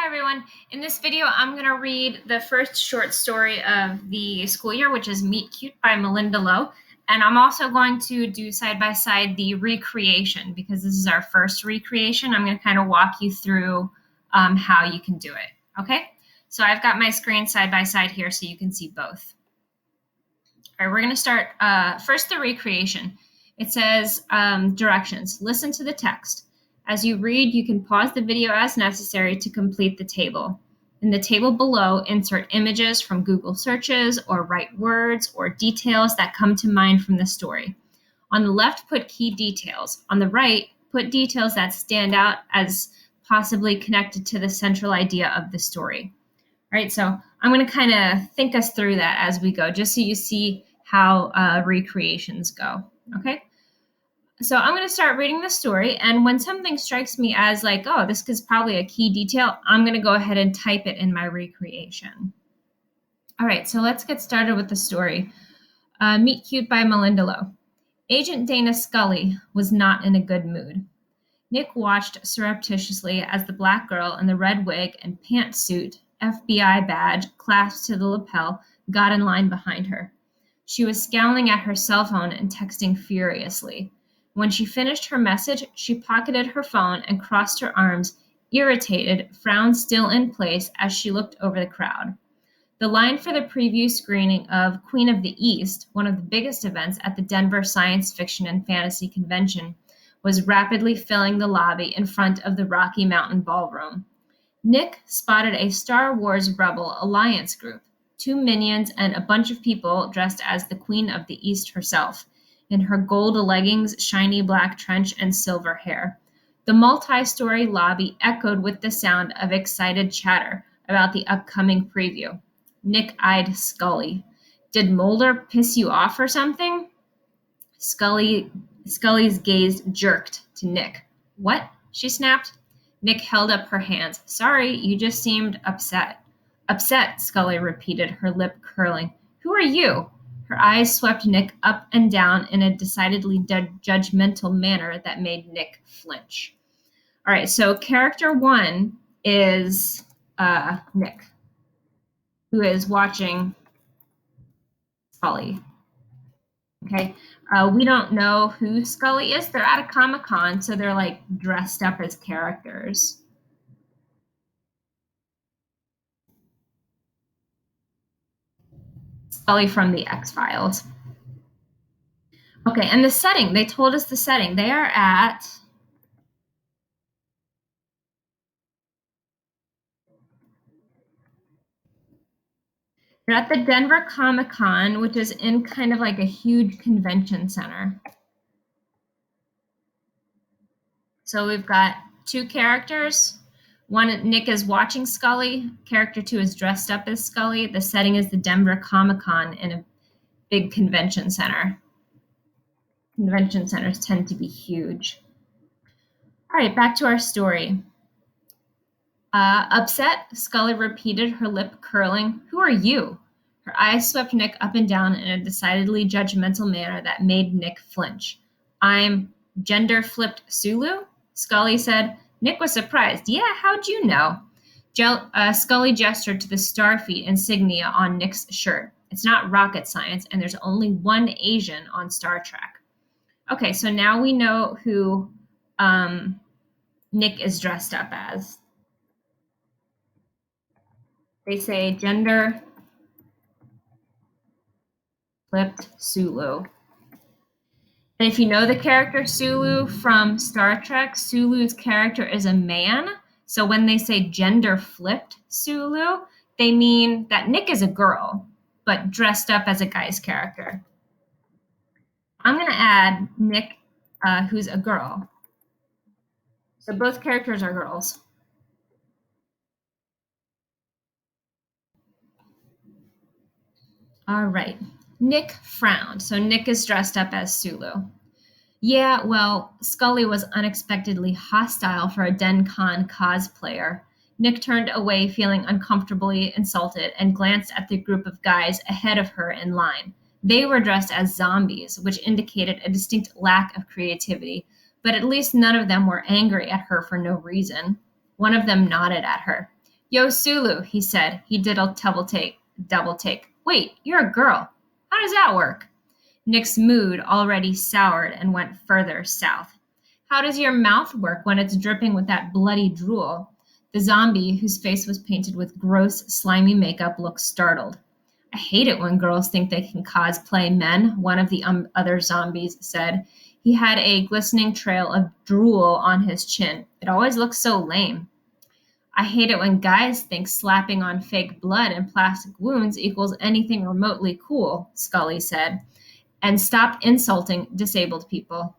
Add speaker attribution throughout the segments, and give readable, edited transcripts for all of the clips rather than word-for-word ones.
Speaker 1: Hi everyone. In this video, I'm going to read the first short story of the school year, which is Meet Cute by Malinda Lo. And I'm also going to do side by side the recreation because this is our first recreation. I'm going to kind of walk you through how you can do it. Okay. So I've got my screen side by side here so you can see both. All right, we're going to start first the recreation. It says directions. Listen to the text. As you read, you can pause the video as necessary to complete the table. In the table below, insert images from Google searches or write words or details that come to mind from the story. On the left, put key details. On the right, put details that stand out as possibly connected to the central idea of the story. All right, so I'm going to kind of think us through that as we go, just so you see how recreations go. Okay. So I'm going to start reading the story, and when something strikes me as like, oh, this is probably a key detail, I'm going to go ahead and type it in my recreation. All right, so let's get started with the story. Meet Cute by Malinda Lo. Agent Dana Scully was not in a good mood. Nick watched surreptitiously as the black girl in the red wig and pantsuit, FBI badge clasped to the lapel, got in line behind her. She was scowling at her cell phone and texting furiously. When she finished her message, she pocketed her phone and crossed her arms, irritated, frown still in place as she looked over the crowd. The line for the preview screening of Queen of the East, one of the biggest events at the Denver Science Fiction and Fantasy Convention, was rapidly filling the lobby in front of the Rocky Mountain Ballroom. Nick spotted a Star Wars Rebel Alliance group, 2 minions and a bunch of people dressed as the Queen of the East herself, in her gold leggings, shiny black trench, and silver hair. The multi-story lobby echoed with the sound of excited chatter about the upcoming preview. Nick eyed Scully. Did Mulder piss you off or something? Scully's gaze jerked to Nick. What? She snapped. Nick held up her hands. Sorry, you just seemed upset. Upset, Scully repeated, her lip curling. Who are you? Her eyes swept Nick up and down in a decidedly judgmental manner that made Nick flinch. All right, so character 1 is Nick, who is watching Scully. Okay, we don't know who Scully is. They're at a Comic-Con, so they're like dressed up as characters. Scully from the X-Files. Okay, and the setting, they told us the setting. They are at they're at the Denver Comic-Con, which is in kind of like a huge convention center. So we've got 2 characters. One, Nick is watching Scully. Character 2 is dressed up as Scully. The setting is the Denver Comic-Con in a big convention center. Convention centers tend to be huge. All right, back to our story. Upset, Scully repeated, her lip curling. Who are you? Her eyes swept Nick up and down in a decidedly judgmental manner that made Nick flinch. I'm gender-flipped Sulu? Scully said. Nick was surprised. Yeah, how'd you know? Scully gestured to the Starfleet insignia on Nick's shirt. It's not rocket science, and there's only one Asian on Star Trek. Okay, so now we know who Nick is dressed up as. They say gender flipped Sulu. And if you know the character Sulu from Star Trek, Sulu's character is a man. So when they say gender flipped Sulu, they mean that Nick is a girl, but dressed up as a guy's character. I'm going to add Nick, who's a girl. So both characters are girls. All right. Nick frowned. So Nick is dressed up as Sulu. Yeah, well, Scully was unexpectedly hostile for a DenCon cosplayer. Nick turned away, feeling uncomfortably insulted, and glanced at the group of guys ahead of her in line. They were dressed as zombies, which indicated a distinct lack of creativity, but at least none of them were angry at her for no reason. One of them nodded at her. Yo, Sulu, he said. He did a double take. Wait, you're a girl. How does that work? Nick's mood already soured and went further south. How does your mouth work when it's dripping with that bloody drool? The zombie, whose face was painted with gross, slimy makeup, looked startled. I hate it when girls think they can cosplay men, one of the other zombies said. He had a glistening trail of drool on his chin. It always looks so lame. I hate it when guys think slapping on fake blood and plastic wounds equals anything remotely cool, Scully said, and stop insulting disabled people.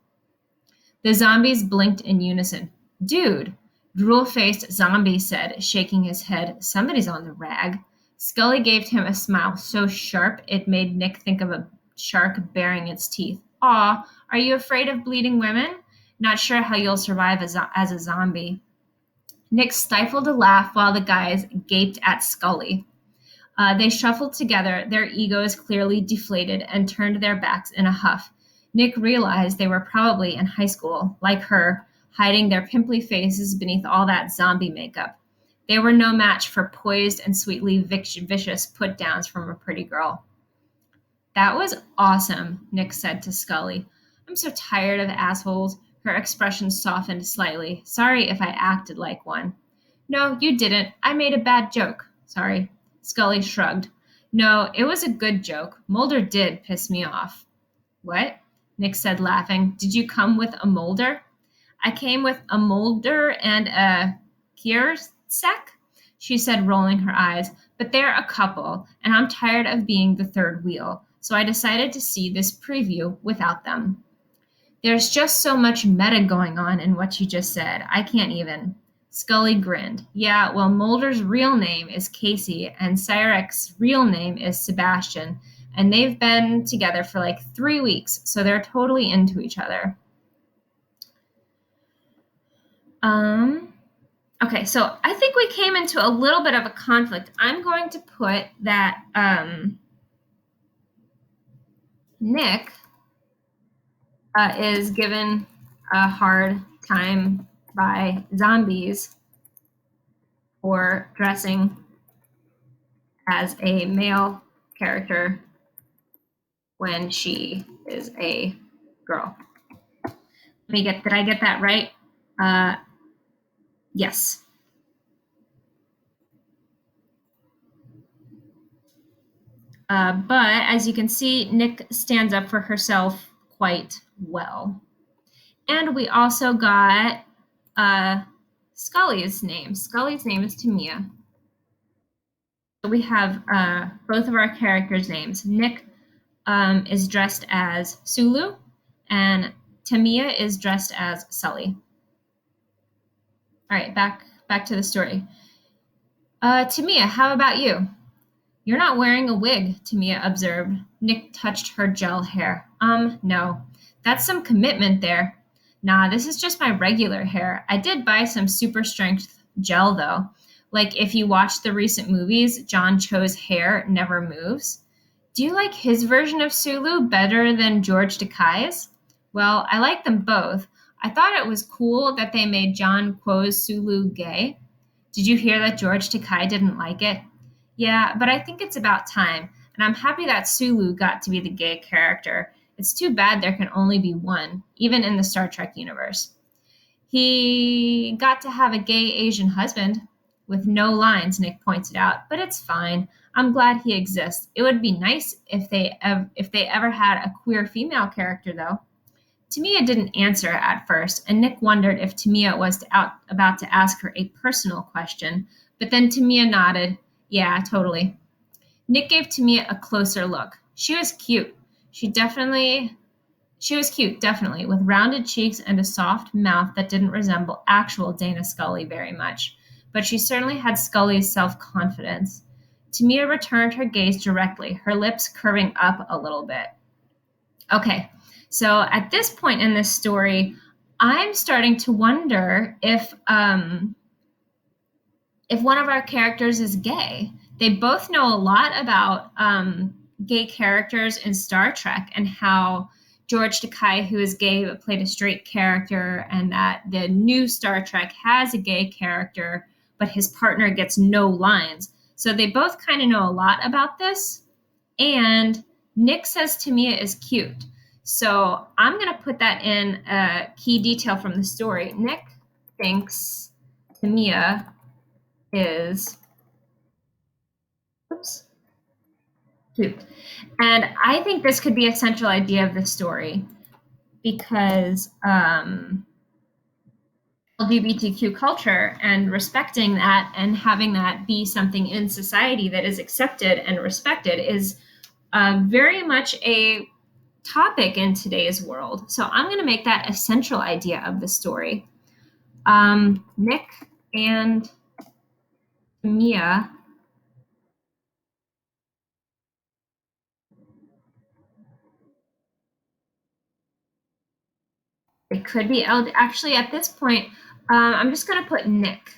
Speaker 1: The zombies blinked in unison. Dude, drool-faced zombie said, shaking his head. Somebody's on the rag. Scully gave him a smile so sharp it made Nick think of a shark baring its teeth. Aw, are you afraid of bleeding women? Not sure how you'll survive as a zombie. Nick stifled a laugh while the guys gaped at Scully. They shuffled together, their egos clearly deflated, and turned their backs in a huff. Nick realized they were probably in high school, like her, hiding their pimply faces beneath all that zombie makeup. They were no match for poised and sweetly vicious put-downs from a pretty girl. That was awesome, Nick said to Scully. I'm so tired of assholes. Her expression softened slightly. Sorry if I acted like one. No, you didn't. I made a bad joke. Sorry. Scully shrugged. No, it was a good joke. Mulder did piss me off. What? Nick said, laughing. Did you come with a Mulder? I came with a Mulder and a Kiersek, she said, rolling her eyes. But they're a couple, and I'm tired of being the third wheel, so I decided to see this preview without them. There's just so much meta going on in what you just said. I can't even. Scully grinned. Yeah, well, Mulder's real name is Casey, and Cyrek's real name is Sebastian, and they've been together for like 3 weeks, so they're totally into each other. Okay, so I think we came into a little bit of a conflict. I'm going to put that Nick is given a hard time by zombies for dressing as a male character when she is a girl. Did I get that right? Yes. But as you can see, Nick stands up for herself quite well. And we also got Scully's name. Scully's name is Tamia. So we have both of our characters' names. Nick is dressed as Sulu, and Tamia is dressed as Sully. All right, back to the story. Tamia, how about you? You're not wearing a wig, Tamia observed. Nick touched her gel hair. No. That's some commitment there. Nah, this is just my regular hair. I did buy some super strength gel, though. Like, if you watch the recent movies, John Cho's hair never moves. Do you like his version of Sulu better than George Takei's? Well, I like them both. I thought it was cool that they made John Quo's Sulu gay. Did you hear that George Takei didn't like it? Yeah, but I think it's about time, and I'm happy that Sulu got to be the gay character. It's too bad there can only be one, even in the Star Trek universe. He got to have a gay Asian husband with no lines, Nick pointed out, but it's fine. I'm glad he exists. It would be nice if they ever had a queer female character, though. Tamia didn't answer at first, and Nick wondered if Tamia was about to ask her a personal question, but then Tamia nodded. Yeah, totally. Nick gave Tamia a closer look. She was cute. She was cute, definitely, with rounded cheeks and a soft mouth that didn't resemble actual Dana Scully very much. But she certainly had Scully's self-confidence. Tamia returned her gaze directly, her lips curving up a little bit. Okay, so at this point in this story, I'm starting to wonder if one of our characters is gay. They both know a lot about gay characters in Star Trek and how George Takei, who is gay but played a straight character, and that the new Star Trek has a gay character but his partner gets no lines. So they both kind of know a lot about this. And Nick says Tamia is cute. So I'm going to put that in a key detail from the story. Nick thinks Tamia is oops, cute. And I think this could be a central idea of the story because LGBTQ culture and respecting that and having that be something in society that is accepted and respected is very much a topic in today's world. So I'm going to make that a central idea of the story. Nick and Mia. It could be actually at this point. I'm just going to put Nick.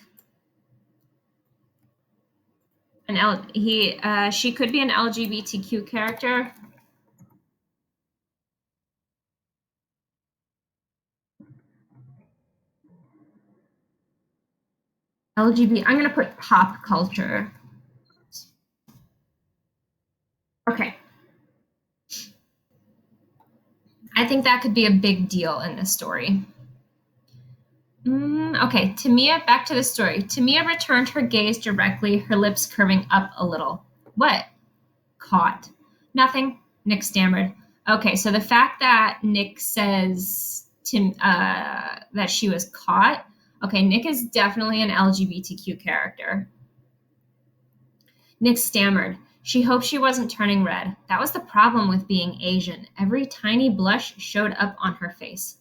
Speaker 1: She could be an LGBTQ character. LGBT. I'm going to put pop culture. Okay. I think that could be a big deal in this story. Okay, Tamia, back to the story. Tamia returned her gaze directly, her lips curving up a little. What? Caught. Nothing, Nick stammered. Okay, so the fact that Nick says that she was caught, okay, Nick is definitely an LGBTQ character. Nick stammered. She hoped she wasn't turning red. That was the problem with being Asian. Every tiny blush showed up on her face.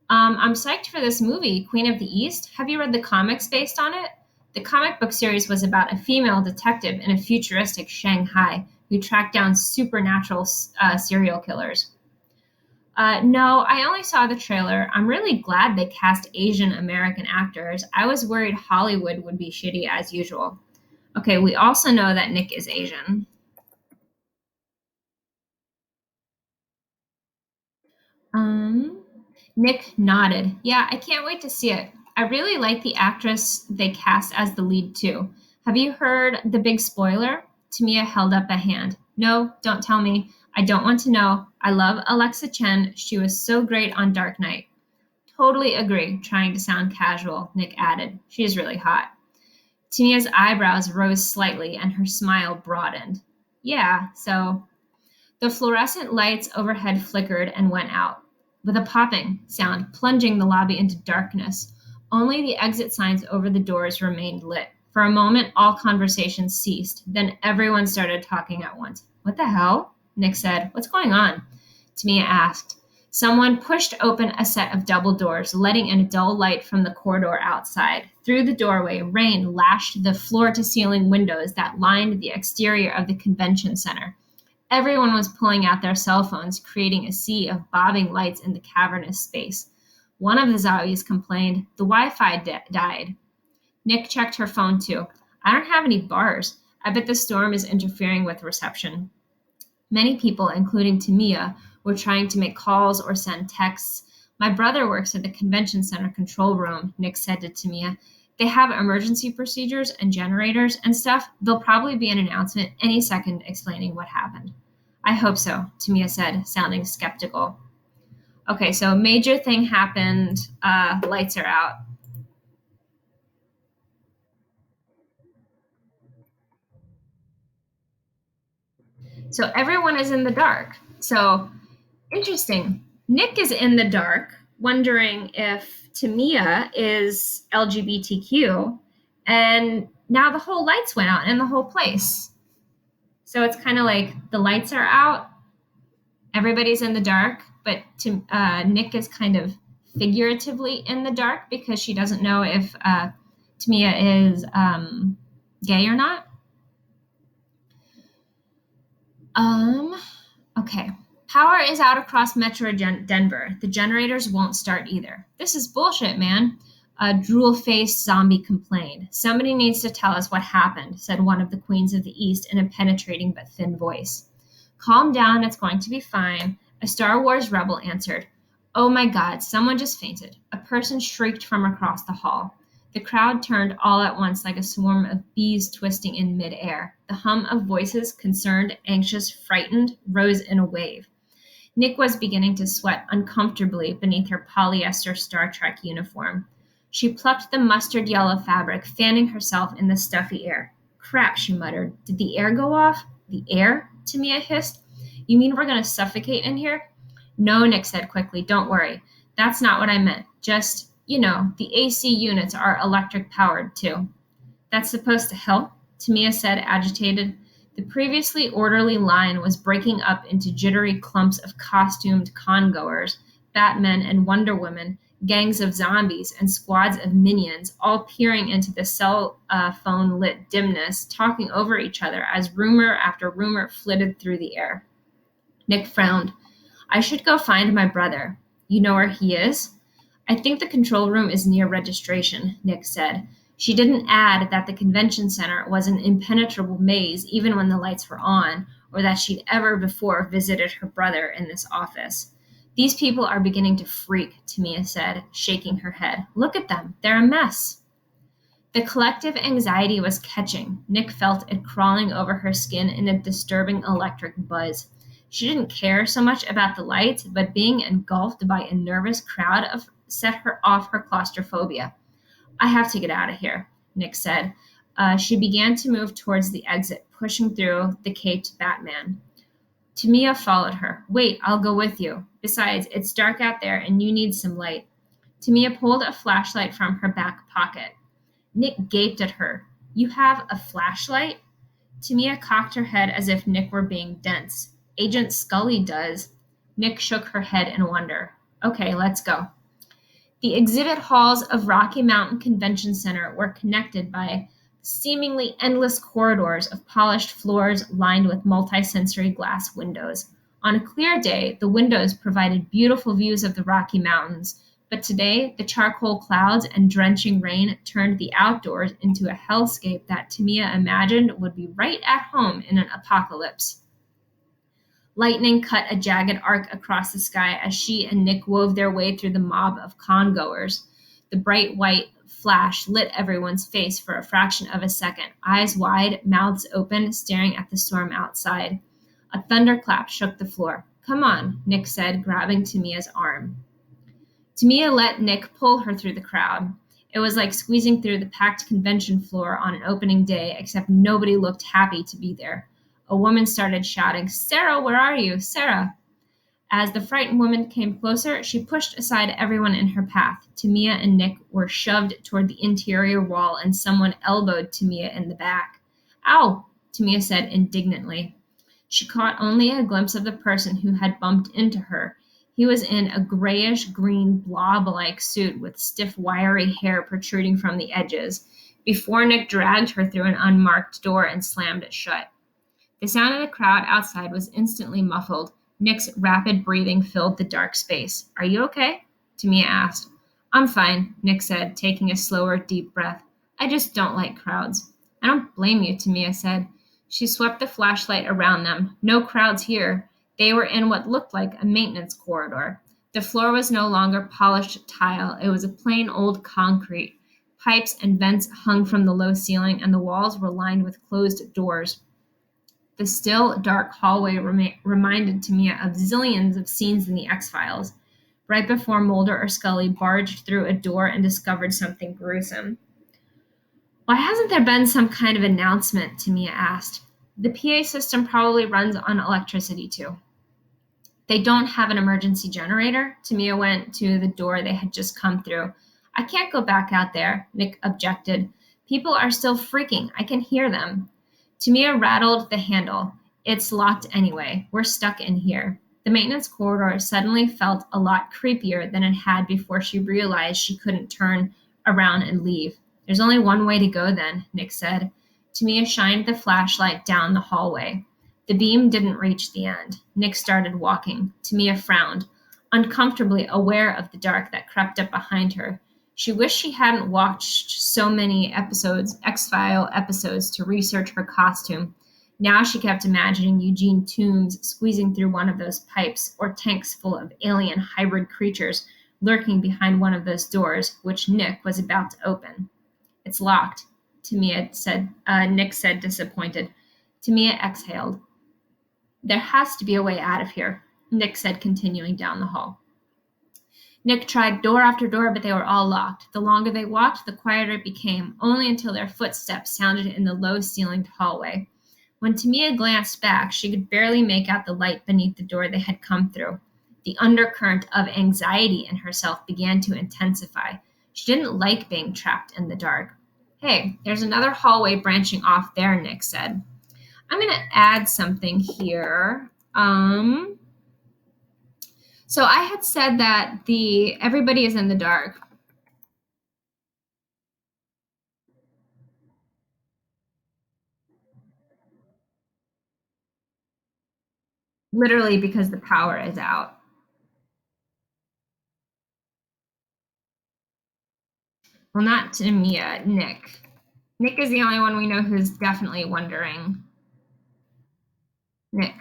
Speaker 1: I'm psyched for this movie, Queen of the East. Have you read the comics based on it? The comic book series was about a female detective in a futuristic Shanghai who tracked down supernatural serial killers. No, I only saw the trailer. I'm really glad they cast Asian American actors. I was worried Hollywood would be shitty as usual. Okay, we also know that Nick is Asian. Nick nodded. Yeah, I can't wait to see it. I really like the actress they cast as the lead too. Have you heard the big spoiler? Tamia held up a hand. No, don't tell me. I don't want to know. I love Alexa Chen. She was so great on Dark Knight. Totally agree, trying to sound casual, Nick added. She is really hot. Tamia's eyebrows rose slightly and her smile broadened. Yeah, so the fluorescent lights overhead flickered and went out, with a popping sound plunging the lobby into darkness. Only the exit signs over the doors remained lit. For a moment, all conversations ceased. Then everyone started talking at once. What the hell? Nick said. What's going on? Tamia asked. Someone pushed open a set of double doors, letting in a dull light from the corridor outside. Through the doorway, rain lashed the floor-to-ceiling windows that lined the exterior of the convention center. Everyone was pulling out their cell phones, creating a sea of bobbing lights in the cavernous space. One of the zombies complained, the Wi-Fi died. Nick checked her phone too. I don't have any bars. I bet the storm is interfering with reception. Many people, including Tamia, were trying to make calls or send texts. My brother works at the convention center control room, Nick said to Tamia. They have emergency procedures and generators and stuff. There'll probably be an announcement any second explaining what happened. I hope so, Tamia said, sounding skeptical. Okay, so major thing happened. Lights are out. So everyone is in the dark. So interesting. Nick is in the dark, wondering if Tamia is LGBTQ, and now the whole lights went out in the whole place. So it's kind of like the lights are out, everybody's in the dark, but Nick is kind of figuratively in the dark because she doesn't know if Tamia is gay or not. Okay. Power is out across Metro Denver. The generators won't start either. This is bullshit, man. A drool-faced zombie complained. Somebody needs to tell us what happened, said one of the queens of the East in a penetrating but thin voice. Calm down, it's going to be fine, a Star Wars rebel answered. Oh my God, someone just fainted. A person shrieked from across the hall. The crowd turned all at once like a swarm of bees twisting in midair. The hum of voices, concerned, anxious, frightened, rose in a wave. Nick was beginning to sweat uncomfortably beneath her polyester Star Trek uniform. She plucked the mustard yellow fabric, fanning herself in the stuffy air. Crap, she muttered. Did the air go off? The air? Tamia hissed. You mean we're going to suffocate in here? No, Nick said quickly. Don't worry. That's not what I meant. Just, the AC units are electric powered too. That's supposed to help, Tamia said, agitated. The previously orderly line was breaking up into jittery clumps of costumed congoers, Batmen and Wonder Women, gangs of zombies, and squads of minions, all peering into the cell phone lit dimness, talking over each other as rumor after rumor flitted through the air. Nick frowned. I should go find my brother. You know where he is? I think the control room is near registration, Nick said. She didn't add that the convention center was an impenetrable maze even when the lights were on, or that she'd ever before visited her brother in this office. These people are beginning to freak, Tamia said, shaking her head. Look at them. They're a mess. The collective anxiety was catching. Nick felt it crawling over her skin in a disturbing electric buzz. She didn't care so much about the lights, but being engulfed by a nervous crowd set her off her claustrophobia. I have to get out of here, Nick said. She began to move towards the exit, pushing through the caped Batman. Tamia followed her. Wait, I'll go with you. Besides, it's dark out there and you need some light. Tamia pulled a flashlight from her back pocket. Nick gaped at her. You have a flashlight? Tamia cocked her head as if Nick were being dense. Agent Scully does. Nick shook her head in wonder. Okay, let's go. The exhibit halls of Rocky Mountain Convention Center were connected by seemingly endless corridors of polished floors lined with multisensory glass windows. On a clear day, the windows provided beautiful views of the Rocky Mountains, but today the charcoal clouds and drenching rain turned the outdoors into a hellscape that Tamia imagined would be right at home in an apocalypse. Lightning cut a jagged arc across the sky as she and Nick wove their way through the mob of congoers. The bright white flash lit everyone's face for a fraction of a second, eyes wide, mouths open, staring at the storm outside. A thunderclap shook the floor. Come on, Nick said, grabbing Tamia's arm. Tamia let Nick pull her through the crowd. It was like squeezing through the packed convention floor on an opening day, except nobody looked happy to be there. A woman started shouting, Sarah, where are you? Sarah! As the frightened woman came closer, she pushed aside everyone in her path. Tamia and Nick were shoved toward the interior wall, and someone elbowed Tamia in the back. Ow! Tamia said indignantly. She caught only a glimpse of the person who had bumped into her. He was in a grayish-green blob-like suit with stiff, wiry hair protruding from the edges, before Nick dragged her through an unmarked door and slammed it shut. The sound of the crowd outside was instantly muffled. Nick's rapid breathing filled the dark space. Are you okay? Tamia asked. I'm fine, Nick said, taking a slower, deep breath. I just don't like crowds. I don't blame you, Tamia said. She swept the flashlight around them. No crowds here. They were in what looked like a maintenance corridor. The floor was no longer polished tile. It was a plain old concrete. Pipes and vents hung from the low ceiling, and the walls were lined with closed doors. The still, dark hallway reminded Tamia of zillions of scenes in the X-Files, right before Mulder or Scully barged through a door and discovered something gruesome. Why hasn't there been some kind of announcement? Tamia asked. The PA system probably runs on electricity too. They don't have an emergency generator? Tamia went to the door they had just come through. I can't go back out there, Nick objected. People are still freaking. I can hear them. Tamia rattled the handle. It's locked anyway. We're stuck in here. The maintenance corridor suddenly felt a lot creepier than it had before she realized she couldn't turn around and leave. There's only one way to go then, Nick said. Tamia shined the flashlight down the hallway. The beam didn't reach the end. Nick started walking. Tamia frowned, uncomfortably aware of the dark that crept up behind her. She wished she hadn't watched so many X-File episodes, to research her costume. Now she kept imagining Eugene Toombs squeezing through one of those pipes, or tanks full of alien hybrid creatures lurking behind one of those doors, which Nick was about to open. It's locked, Nick said, disappointed. Tamia exhaled. There has to be a way out of here, Nick said, continuing down the hall. Nick tried door after door, but they were all locked. The longer they walked, the quieter it became, only until their footsteps sounded in the low-ceilinged hallway. When Tamia glanced back, she could barely make out the light beneath the door they had come through. The undercurrent of anxiety in herself began to intensify. She didn't like being trapped in the dark. Hey, there's another hallway branching off there, Nick said. I'm going to add something here. So I had said that everybody is in the dark. Literally because the power is out. Well, not Tamia, Nick. Nick is the only one we know who's definitely wondering. Nick.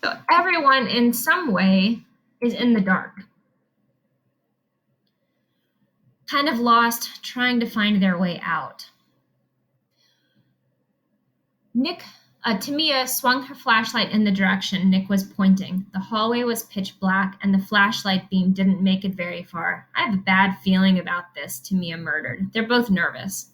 Speaker 1: So everyone in some way is in the dark. Kind of lost, trying to find their way out. Tamia swung her flashlight in the direction Nick was pointing. The hallway was pitch black, and the flashlight beam didn't make it very far. I have a bad feeling about this, Tamia murmured. They're both nervous.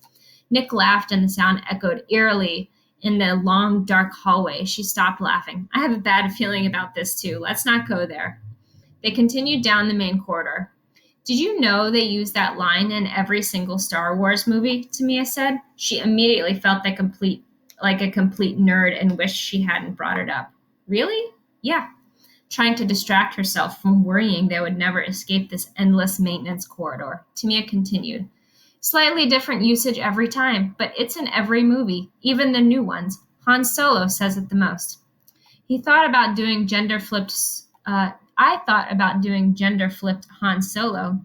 Speaker 1: Nick laughed, and the sound echoed eerily in the long, dark hallway. She stopped laughing. I have a bad feeling about this, too. Let's not go there. They continued down the main corridor. Did you know they use that line in every single Star Wars movie? Tamia said. She immediately felt like a complete nerd and wished she hadn't brought it up. Really? Yeah. Trying to distract herself from worrying they would never escape this endless maintenance corridor. Tamia continued. Slightly different usage every time, but it's in every movie, even the new ones. Han Solo says it the most. He thought about doing I thought about doing gender flipped Han Solo.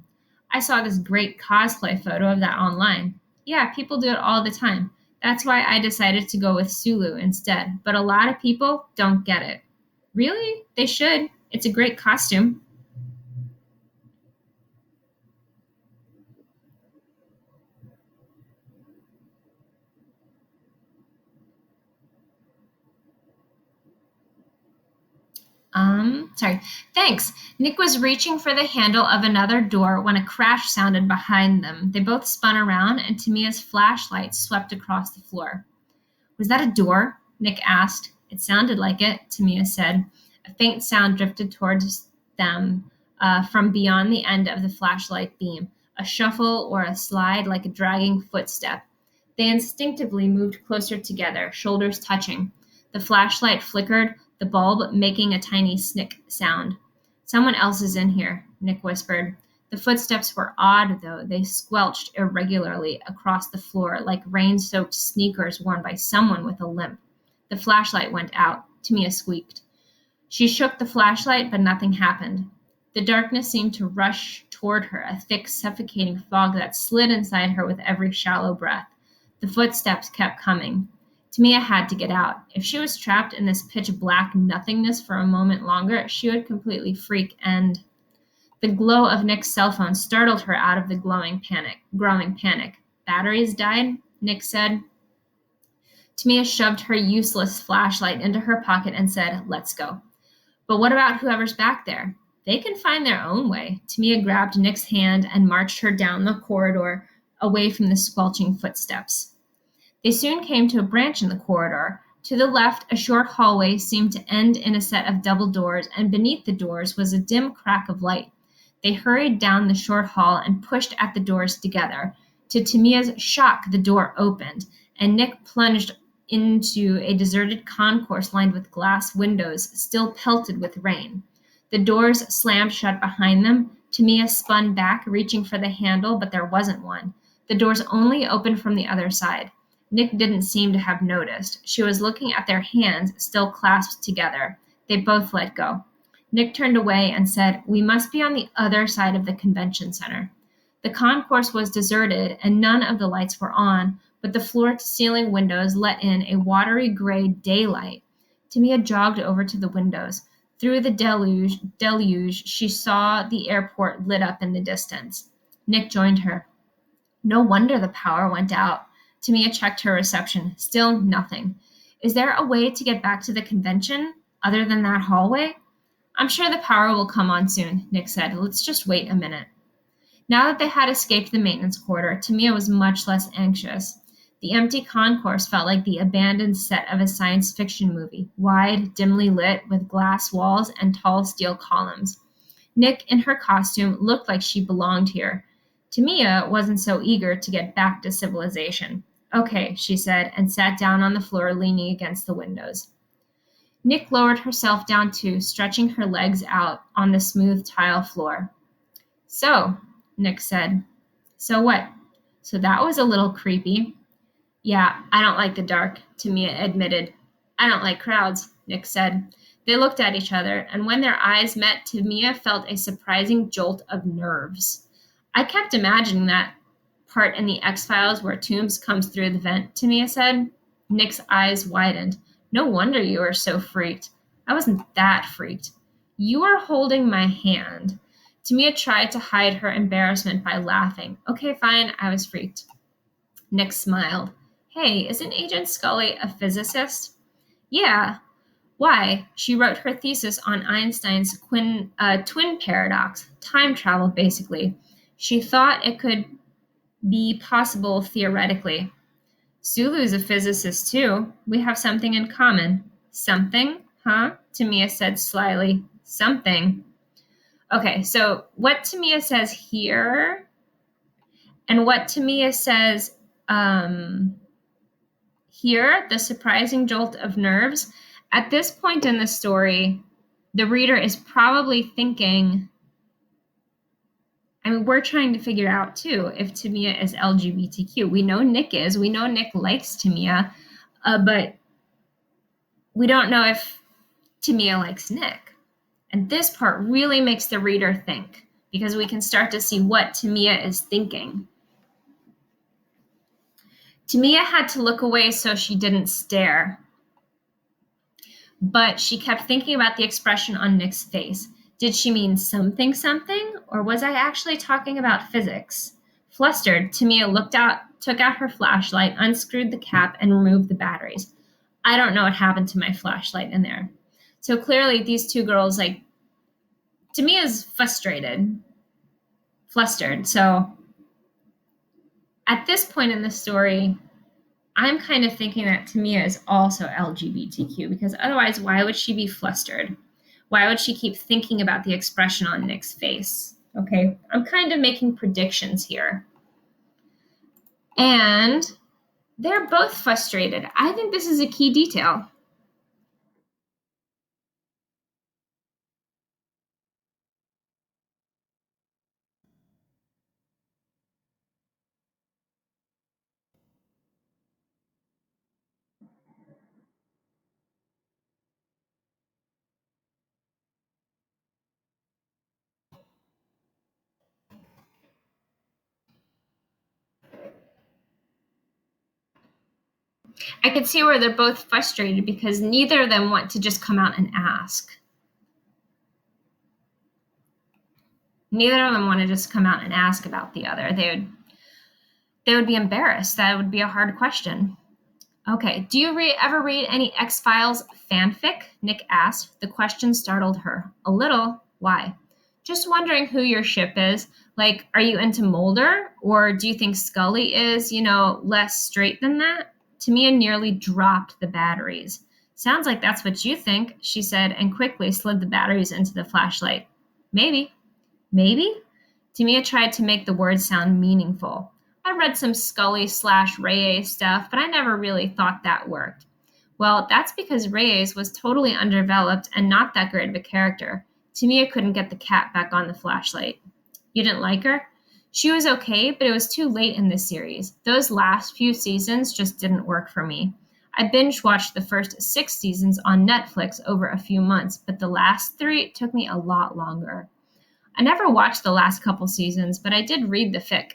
Speaker 1: I saw this great cosplay photo of that online. Yeah, people do it all the time. That's why I decided to go with Sulu instead, but a lot of people don't get it. Really? They should. It's a great costume. Sorry. Thanks. Nick was reaching for the handle of another door when a crash sounded behind them. They both spun around, and Tamia's flashlight swept across the floor. Was that a door? Nick asked. It sounded like it, Tamia said. A faint sound drifted towards them from beyond the end of the flashlight beam, a shuffle or a slide like a dragging footstep. They instinctively moved closer together, shoulders touching. The flashlight flickered, the bulb making a tiny snick sound. Someone else is in here, Nick whispered. The footsteps were odd, though. They squelched irregularly across the floor like rain-soaked sneakers worn by someone with a limp. The flashlight went out. Tamia squeaked. She shook the flashlight, but nothing happened. The darkness seemed to rush toward her, a thick, suffocating fog that slid inside her with every shallow breath. The footsteps kept coming. Tamia had to get out. If she was trapped in this pitch-black nothingness for a moment longer, she would completely freak and... The glow of Nick's cell phone startled her out of the growing panic. Batteries died? Nick said. Tamia shoved her useless flashlight into her pocket and said, let's go. But what about whoever's back there? They can find their own way. Tamia grabbed Nick's hand and marched her down the corridor away from the squelching footsteps. They soon came to a branch in the corridor. To the left, a short hallway seemed to end in a set of double doors, and beneath the doors was a dim crack of light. They hurried down the short hall and pushed at the doors together. To Tamia's shock, the door opened, and Nick plunged into a deserted concourse lined with glass windows, still pelted with rain. The doors slammed shut behind them. Tamia spun back, reaching for the handle, but there wasn't one. The doors only opened from the other side. Nick didn't seem to have noticed. She was looking at their hands, still clasped together. They both let go. Nick turned away and said, we must be on the other side of the convention center. The concourse was deserted and none of the lights were on, but the floor-to-ceiling windows let in a watery gray daylight. Tamia jogged over to the windows. Through the deluge, she saw the airport lit up in the distance. Nick joined her. No wonder the power went out. Tamia checked her reception. Still nothing. Is there a way to get back to the convention other than that hallway? I'm sure the power will come on soon, Nick said. Let's just wait a minute. Now that they had escaped the maintenance quarter, Tamia was much less anxious. The empty concourse felt like the abandoned set of a science fiction movie, wide, dimly lit, with glass walls and tall steel columns. Nick, in her costume, looked like she belonged here. Tamia wasn't so eager to get back to civilization. Okay, she said, and sat down on the floor, leaning against the windows. Nick lowered herself down too, stretching her legs out on the smooth tile floor. So, Nick said. So what? So that was a little creepy. Yeah, I don't like the dark, Tamia admitted. I don't like crowds, Nick said. They looked at each other, and when their eyes met, Tamia felt a surprising jolt of nerves. I kept imagining that part in the X-Files where Toombs comes through the vent, Tamia said. Nick's eyes widened. No wonder you were so freaked. I wasn't that freaked. You were holding my hand. Tamia tried to hide her embarrassment by laughing. Okay, fine, I was freaked. Nick smiled. Hey, isn't Agent Scully a physicist? Yeah. Why? She wrote her thesis on Einstein's twin paradox, time travel, basically. She thought it could be possible theoretically. Sulu's a physicist, too. We have something in common. Something? Huh? Tamia said slyly. Something. Okay, so what Tamia says here and what Tamia says here, the surprising jolt of nerves, at this point in the story, the reader is probably thinking, I mean, we're trying to figure out too if Tamia is LGBTQ. We know Nick is. We know Nick likes Tamia, but we don't know if Tamia likes Nick. And this part really makes the reader think because we can start to see what Tamia is thinking. Tamia had to look away so she didn't stare. But she kept thinking about the expression on Nick's face. Did she mean something, or was I actually talking about physics? Flustered, Tamia took out her flashlight, unscrewed the cap, and removed the batteries. I don't know what happened to my flashlight in there. So clearly these two girls, Tamia's flustered. So at this point in the story, I'm kind of thinking that Tamia is also LGBTQ because otherwise, why would she be flustered? Why would she keep thinking about the expression on Nick's face? Okay, I'm kind of making predictions here. And they're both frustrated. I think this is a key detail. I can see where they're both frustrated because neither of them want to just come out and ask. Neither of them want to just come out and ask about the other. They would be embarrassed. That would be a hard question. Okay, do you ever read any X-Files fanfic? Nick asked. The question startled her. A little. Why? Just wondering who your ship is. Like, are you into Mulder? Or do you think Scully is, less straight than that? Tamia nearly dropped the batteries. Sounds like that's what you think, she said, and quickly slid the batteries into the flashlight. Maybe. Maybe? Tamia tried to make the words sound meaningful. I read some Scully/Reyes stuff, but I never really thought that worked. Well, that's because Reyes was totally undeveloped and not that great of a character. Tamia couldn't get the cat back on the flashlight. You didn't like her? She was okay, but it was too late in the series. Those last few seasons just didn't work for me. I binge-watched the first 6 seasons on Netflix over a few months, but the last 3 took me a lot longer. I never watched the last couple seasons, but I did read the fic.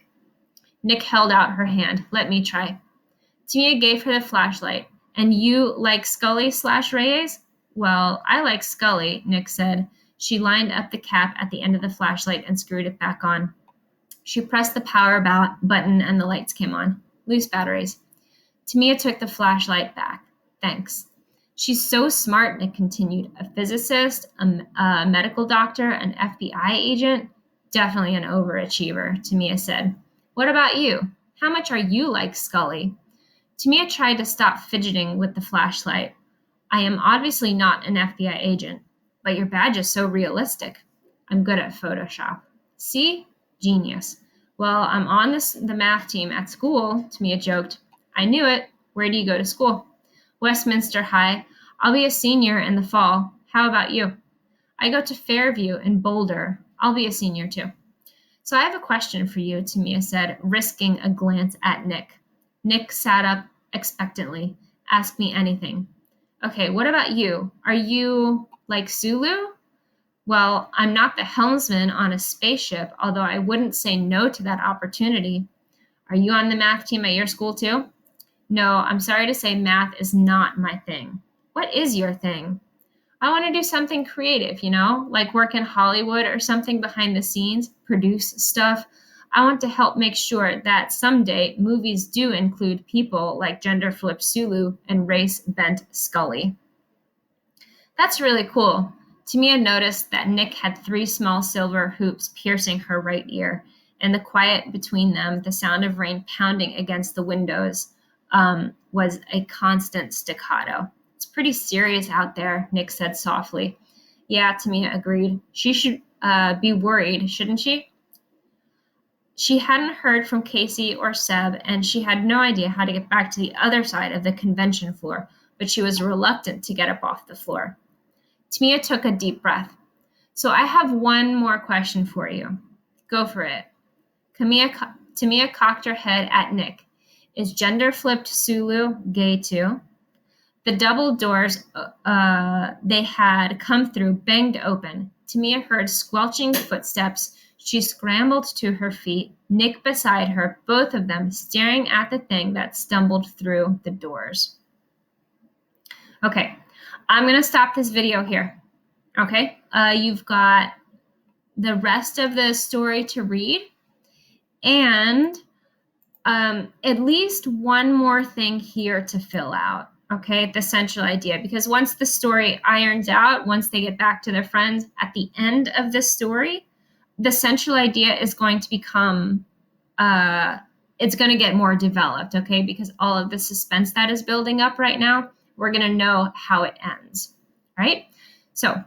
Speaker 1: Nick held out her hand. Let me try. Tamia gave her the flashlight. And you like Scully/Reyes? Well, I like Scully, Nick said. She lined up the cap at the end of the flashlight and screwed it back on. She pressed the power button and the lights came on. Loose batteries. Tamia took the flashlight back. Thanks. She's so smart, Nick continued. A physicist, a medical doctor, an FBI agent. Definitely an overachiever, Tamia said. What about you? How much are you like Scully? Tamia tried to stop fidgeting with the flashlight. I am obviously not an FBI agent, but your badge is so realistic. I'm good at Photoshop. See? Genius. Well, I'm on the math team at school, Tamia joked. I knew it. Where do you go to school? Westminster High. I'll be a senior in the fall. How about you? I go to Fairview in Boulder. I'll be a senior too. So I have a question for you, Tamia said, risking a glance at Nick. Nick sat up expectantly. Ask me anything. Okay, what about you? Are you like Sulu? Well, I'm not the helmsman on a spaceship, although I wouldn't say no to that opportunity. Are you on the math team at your school too? No, I'm sorry to say math is not my thing. What is your thing? I want to do something creative, like work in Hollywood or something behind the scenes, produce stuff. I want to help make sure that someday movies do include people like gender flipped Sulu and race bent Scully. That's really cool. Tamia noticed that Nick had 3 small silver hoops piercing her right ear. In the quiet between them, the sound of rain pounding against the windows was a constant staccato. It's pretty serious out there, Nick said softly. Yeah, Tamia agreed. She should be worried, shouldn't she? She hadn't heard from Casey or Seb, and she had no idea how to get back to the other side of the convention floor, but she was reluctant to get up off the floor. Tamia took a deep breath. So I have one more question for you. Go for it. Tamia cocked her head at Nick. Is gender-flipped Sulu gay too? The double doors they had come through banged open. Tamia heard squelching footsteps. She scrambled to her feet, Nick beside her, both of them staring at the thing that stumbled through the doors. Okay, I'm going to stop this video here. Okay, you've got the rest of the story to read, and at least one more thing here to fill out. Okay, the central idea, because once the story irons out, once they get back to their friends at the end of the story, the central idea is going to become, it's going to get more developed, okay, because all of the suspense that is building up right now, we're going to know how it ends, right? So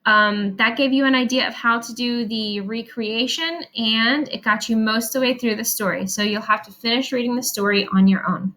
Speaker 1: that gave you an idea of how to do the recreation, and it got you most of the way through the story. So you'll have to finish reading the story on your own.